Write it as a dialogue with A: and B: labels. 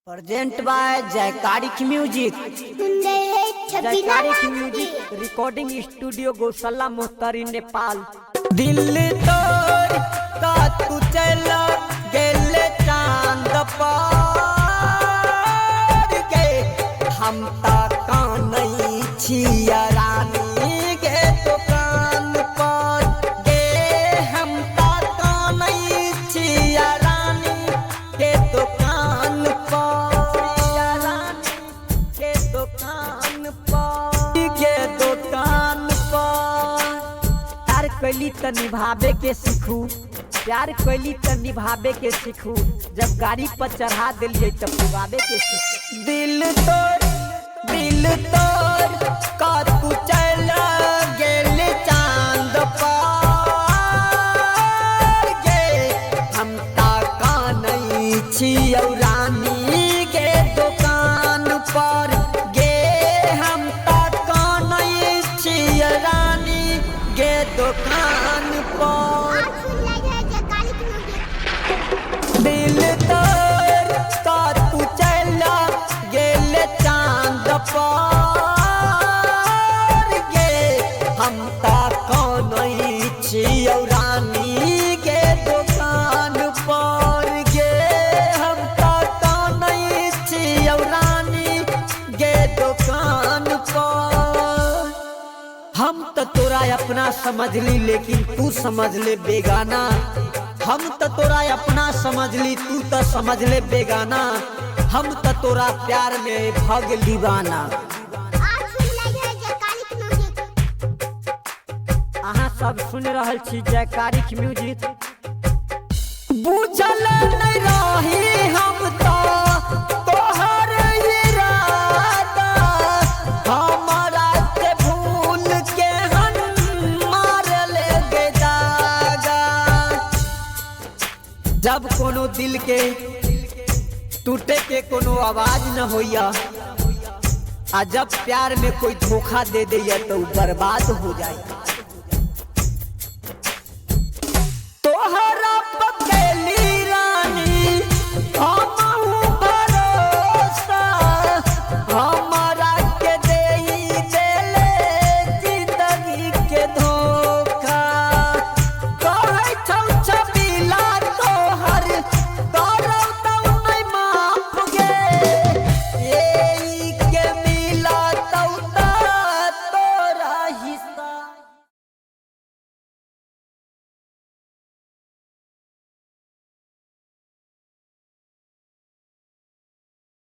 A: Present by Jaykarik music. Jaykarik music recording studio Gaushala Mahottari Nepal. दिल तोड़ का तू चला गेले चांद पर गे हम ता कानई छिया रानी के दुकान पर गे हम ता कानई छिया रानी के दुकान पर प्यार कैली त निभावे के सीखू, प्यार कैली त निभावे के सीखू, जब गाड़ी पर चढ़ा दिलिए तब पुगावे के सीखू। दिल तोड़ का तू चला गेले चांद पर गे हम ता कानई छियौ रानी के दुकान पर गे हम ता कानई छियौ रानी के दुकान पर। दिल तोड़ का तू चला गेले चांद पर गे हम ता कानई छियौ रानी के दुकान पर गे हम ता कानई छियौ रानी के दुकान पर। हम तो तोरा अपना समझ ली लेकिन तू समझ ले बेगाना, हम तो तोरा अपना समझ ली तू तो समझ ले बेगाना, हम तो तोरा प्यार में भग दीवाना। अहाँ सब सुन रहल छी जयकारिक म्यूजिक। बुझल नहीं रही हम तो तोहर इरादा, हमारा से भूल के हम मार ले दागा। जब कोनो दिल के टूटे के कोनो आवाज न होया, आ जब प्यार में कोई धोखा दे दिया तो बर्बाद हो जाए।